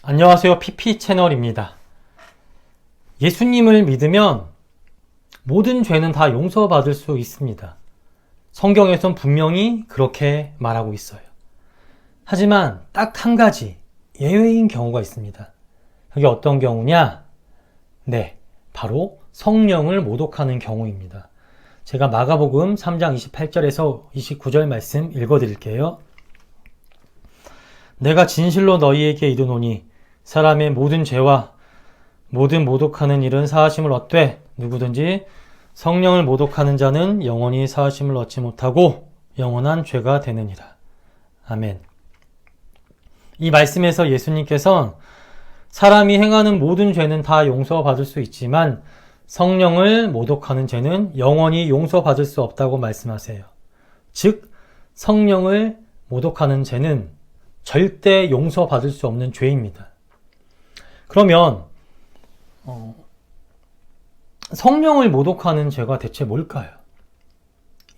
안녕하세요. PP 채널입니다. 예수님을 믿으면 모든 죄는 다 용서받을 수 있습니다. 성경에선 분명히 그렇게 말하고 있어요. 하지만 딱 한 가지 예외인 경우가 있습니다. 그게 어떤 경우냐? 네, 바로 성령을 모독하는 경우입니다. 제가 마가복음 3장 28절에서 29절 말씀 읽어드릴게요. 내가 진실로 너희에게 이르노니 사람의 모든 죄와 모든 모독하는 일은 사하심을 얻되 누구든지 성령을 모독하는 자는 영원히 사하심을 얻지 못하고 영원한 죄가 되느니라. 아멘. 이 말씀에서 예수님께서는 사람이 행하는 모든 죄는 다 용서받을 수 있지만 성령을 모독하는 죄는 영원히 용서받을 수 없다고 말씀하세요. 즉, 성령을 모독하는 죄는 절대 용서받을 수 없는 죄입니다. 그러면 성령을 모독하는 죄가 대체 뭘까요?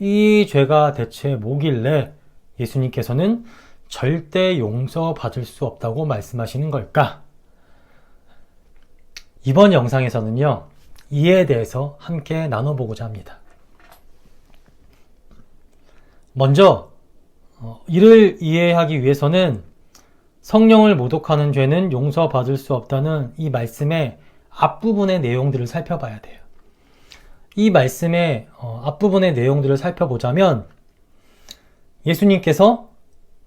이 죄가 대체 뭐길래 예수님께서는 절대 용서받을 수 없다고 말씀하시는 걸까? 이번 영상에서는요, 이에 대해서 함께 나눠보고자 합니다. 먼저 이를 이해하기 위해서는 성령을 모독하는 죄는 용서받을 수 없다는 이 말씀의 앞부분의 내용들을 살펴봐야 돼요. 이 말씀의 앞부분의 내용들을 살펴보자면 예수님께서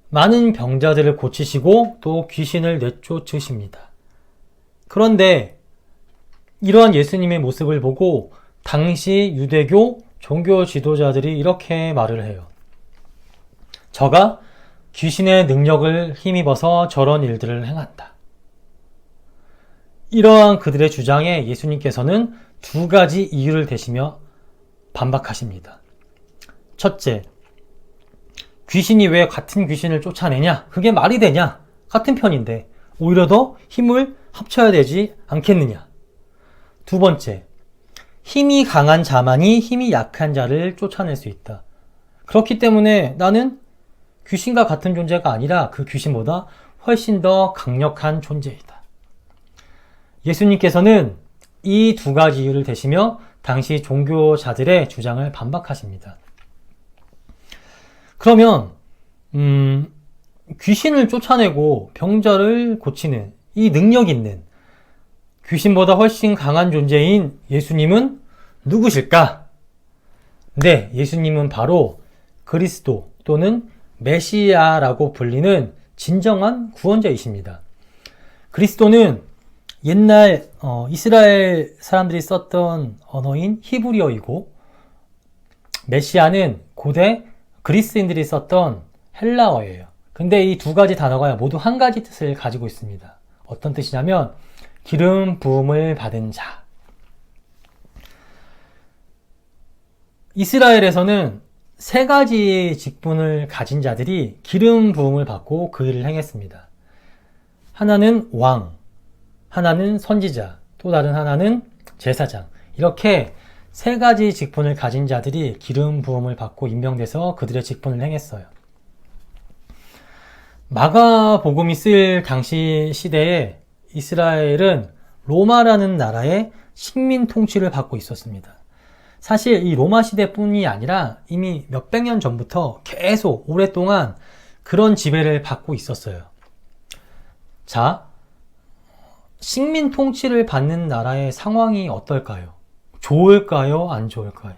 많은 병자들을 고치시고 또 귀신을 내쫓으십니다. 그런데 이러한 예수님의 모습을 보고 당시 유대교 종교 지도자들이 이렇게 말을 해요. 저가 귀신의 능력을 힘입어서 저런 일들을 행한다. 이러한 그들의 주장에 예수님께서는 두 가지 이유를 대시며 반박하십니다. 첫째, 귀신이 왜 같은 귀신을 쫓아내냐? 그게 말이 되냐? 같은 편인데 오히려 더 힘을 합쳐야 되지 않겠느냐? 두 번째, 힘이 강한 자만이 힘이 약한 자를 쫓아낼 수 있다. 그렇기 때문에 나는 귀신과 같은 존재가 아니라 그 귀신보다 훨씬 더 강력한 존재이다. 예수님께서는 이 두 가지 이유를 대시며 당시 종교자들의 주장을 반박하십니다. 그러면 귀신을 쫓아내고 병자를 고치는 이 능력 있는 귀신보다 훨씬 강한 존재인 예수님은 누구실까? 네, 예수님은 바로 그리스도 또는 메시아라고 불리는 진정한 구원자이십니다. 그리스도는 옛날 이스라엘 사람들이 썼던 언어인 히브리어이고 메시아는 고대 그리스인들이 썼던 헬라어예요. 근데 이 두 가지 단어가 모두 한 가지 뜻을 가지고 있습니다. 어떤 뜻이냐면 기름 부음을 받은 자. 이스라엘에서는 세 가지 직분을 가진 자들이 기름 부음을 받고 그 일을 행했습니다. 하나는 왕, 하나는 선지자, 또 다른 하나는 제사장. 이렇게 세 가지 직분을 가진 자들이 기름 부음을 받고 임명돼서 그들의 직분을 행했어요. 마가복음이 쓰일 당시 시대에 이스라엘은 로마라는 나라의 식민 통치를 받고 있었습니다. 사실 이 로마 시대뿐이 아니라 이미 몇백 년 전부터 계속 오랫동안 그런 지배를 받고 있었어요. 자, 식민 통치를 받는 나라의 상황이 어떨까요? 좋을까요? 안 좋을까요?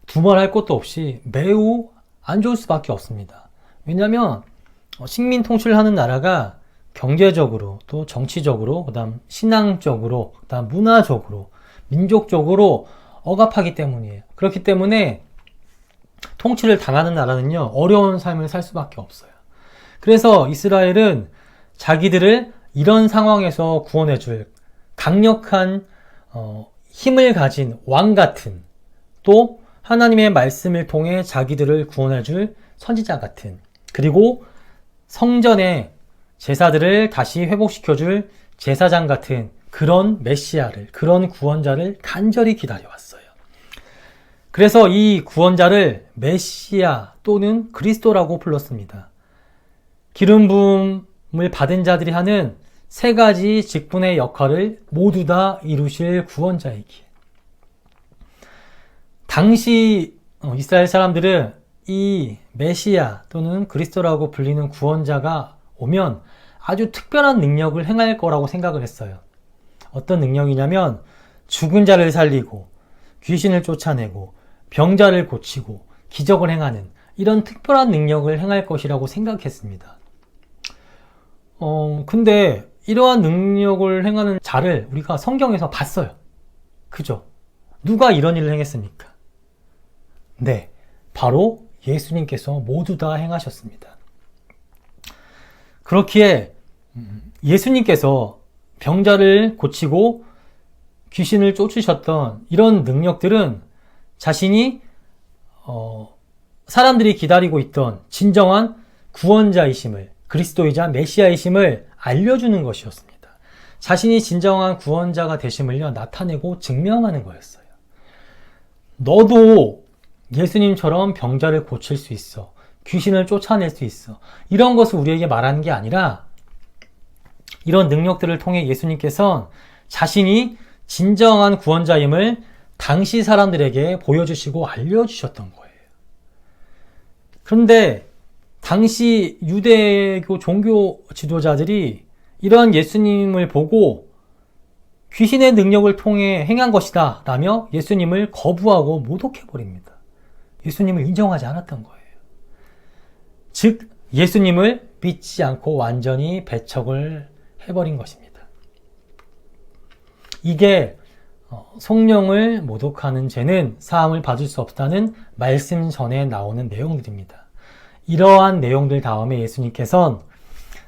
두말할 것도 없이 매우 안 좋을 수밖에 없습니다. 왜냐하면 식민 통치를 하는 나라가 경제적으로 또 정치적으로 그다음 신앙적으로 그다음 문화적으로 민족적으로 억압하기 때문이에요. 그렇기 때문에 통치를 당하는 나라는요, 어려운 삶을 살 수밖에 없어요. 그래서 이스라엘은 자기들을 이런 상황에서 구원해줄 강력한 힘을 가진 왕 같은, 또 하나님의 말씀을 통해 자기들을 구원해줄 선지자 같은, 그리고 성전의 제사들을 다시 회복시켜줄 제사장 같은 그런 메시아를, 그런 구원자를 간절히 기다려왔어요. 그래서 이 구원자를 메시아 또는 그리스도라고 불렀습니다. 기름 부음 받은 자들이 하는 세 가지 직분의 역할을 모두 다 이루실 구원자이기에. 당시 이스라엘 사람들은 이 메시아 또는 그리스도라고 불리는 구원자가 오면 아주 특별한 능력을 행할 거라고 생각을 했어요. 어떤 능력이냐면 죽은 자를 살리고 귀신을 쫓아내고 병자를 고치고 기적을 행하는 이런 특별한 능력을 행할 것이라고 생각했습니다. 근데 이러한 능력을 행하는 자를 우리가 성경에서 봤어요. 그죠? 누가 이런 일을 행했습니까? 네, 바로 예수님께서 모두 다 행하셨습니다. 그렇기에 예수님께서 병자를 고치고 귀신을 쫓으셨던 이런 능력들은 자신이 사람들이 기다리고 있던 진정한 구원자이심을, 그리스도이자 메시아이심을 알려주는 것이었습니다. 자신이 진정한 구원자가 되심을요 나타내고 증명하는 거였어요. 너도 예수님처럼 병자를 고칠 수 있어, 귀신을 쫓아낼 수 있어, 이런 것을 우리에게 말하는 게 아니라 이런 능력들을 통해 예수님께서는 자신이 진정한 구원자임을 당시 사람들에게 보여주시고 알려주셨던 거예요. 그런데 당시 유대교 종교 지도자들이 이러한 예수님을 보고 귀신의 능력을 통해 행한 것이다 라며 예수님을 거부하고 모독해버립니다. 예수님을 인정하지 않았던 거예요. 즉 예수님을 믿지 않고 완전히 배척을 해버린 것입니다. 이게 성령을 모독하는 죄는 사함을 받을 수 없다는 말씀 전에 나오는 내용들입니다. 이러한 내용들 다음에 예수님께서는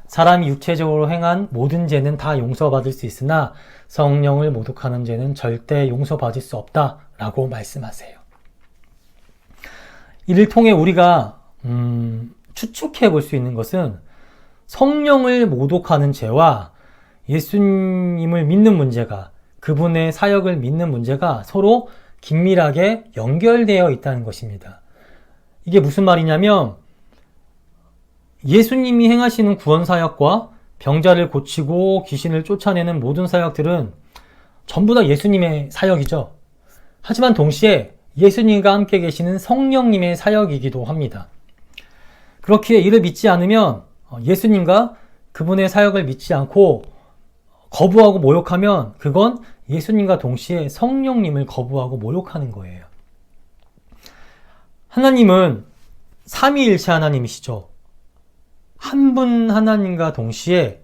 사람이 육체적으로 행한 모든 죄는 다 용서받을 수 있으나 성령을 모독하는 죄는 절대 용서받을 수 없다라고 말씀하세요. 이를 통해 우리가 추측해 볼 수 있는 것은 성령을 모독하는 죄와 예수님을 믿는 문제가, 그분의 사역을 믿는 문제가 서로 긴밀하게 연결되어 있다는 것입니다. 이게 무슨 말이냐면 예수님이 행하시는 구원 사역과 병자를 고치고 귀신을 쫓아내는 모든 사역들은 전부 다 예수님의 사역이죠. 하지만 동시에 예수님과 함께 계시는 성령님의 사역이기도 합니다. 그렇기에 이를 믿지 않으면 예수님과 그분의 사역을 믿지 않고 거부하고 모욕하면 그건 예수님과 동시에 성령님을 거부하고 모욕하는 거예요. 하나님은 삼위일체 하나님이시죠. 한 분 하나님과 동시에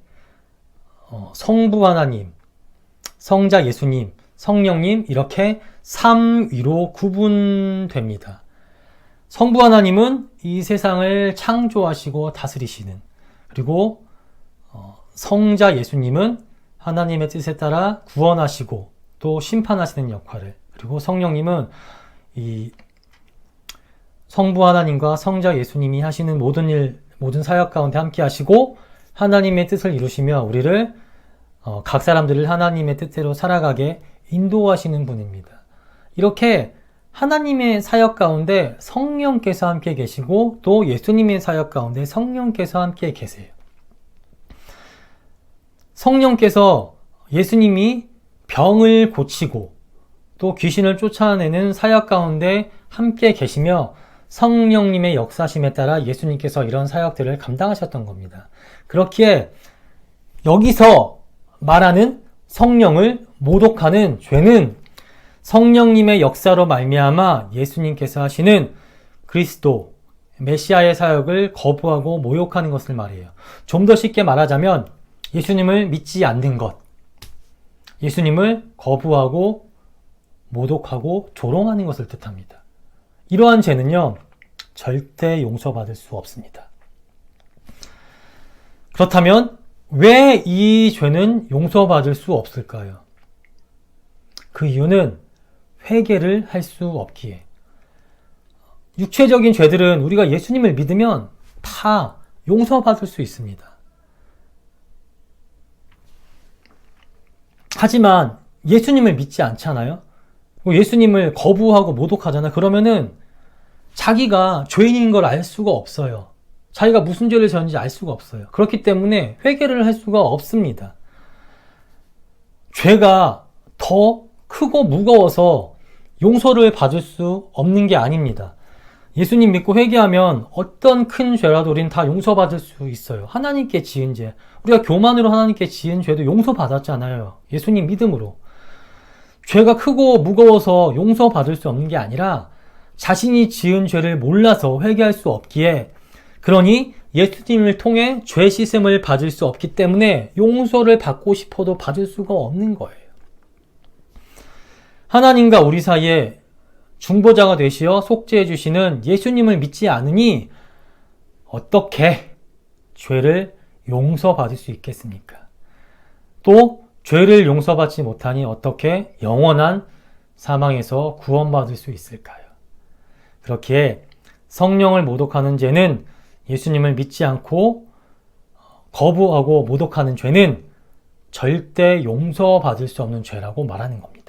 성부 하나님, 성자 예수님, 성령님 이렇게 삼위로 구분됩니다. 성부 하나님은 이 세상을 창조하시고 다스리시는, 그리고 성자 예수님은 하나님의 뜻에 따라 구원하시고 또 심판하시는 역할을, 그리고 성령님은 이 성부 하나님과 성자 예수님이 하시는 모든 일, 모든 사역 가운데 함께 하시고 하나님의 뜻을 이루시며 우리를 각 사람들을 하나님의 뜻대로 살아가게 인도하시는 분입니다. 이렇게 하나님의 사역 가운데 성령께서 함께 계시고 또 예수님의 사역 가운데 성령께서 함께 계세요. 성령께서 예수님이 병을 고치고 또 귀신을 쫓아내는 사역 가운데 함께 계시며 성령님의 역사심에 따라 예수님께서 이런 사역들을 감당하셨던 겁니다. 그렇기에 여기서 말하는 성령을 모독하는 죄는 성령님의 역사로 말미암아 예수님께서 하시는 그리스도, 메시아의 사역을 거부하고 모욕하는 것을 말해요. 좀 더 쉽게 말하자면 예수님을 믿지 않는 것, 예수님을 거부하고 모독하고 조롱하는 것을 뜻합니다. 이러한 죄는요, 절대 용서받을 수 없습니다. 그렇다면 왜 이 죄는 용서받을 수 없을까요? 그 이유는 회개를 할 수 없기에. 육체적인 죄들은 우리가 예수님을 믿으면 다 용서받을 수 있습니다. 하지만 예수님을 믿지 않잖아요? 예수님을 거부하고 모독하잖아요. 그러면은 자기가 죄인인 걸 알 수가 없어요. 자기가 무슨 죄를 지었는지 알 수가 없어요. 그렇기 때문에 회개를 할 수가 없습니다. 죄가 더 크고 무거워서 용서를 받을 수 없는 게 아닙니다. 예수님 믿고 회개하면 어떤 큰 죄라도 우리는 다 용서받을 수 있어요. 하나님께 지은 죄. 우리가 교만으로 하나님께 지은 죄도 용서받았잖아요. 예수님 믿음으로. 죄가 크고 무거워서 용서받을 수 없는 게 아니라 자신이 지은 죄를 몰라서 회개할 수 없기에, 그러니 예수님을 통해 죄 씻음을 받을 수 없기 때문에 용서를 받고 싶어도 받을 수가 없는 거예요. 하나님과 우리 사이에 중보자가 되시어 속죄해 주시는 예수님을 믿지 않으니 어떻게 죄를 용서받을 수 있겠습니까? 또 죄를 용서받지 못하니 어떻게 영원한 사망에서 구원받을 수 있을까요? 그렇기에 성령을 모독하는 죄는, 예수님을 믿지 않고 거부하고 모독하는 죄는 절대 용서받을 수 없는 죄라고 말하는 겁니다.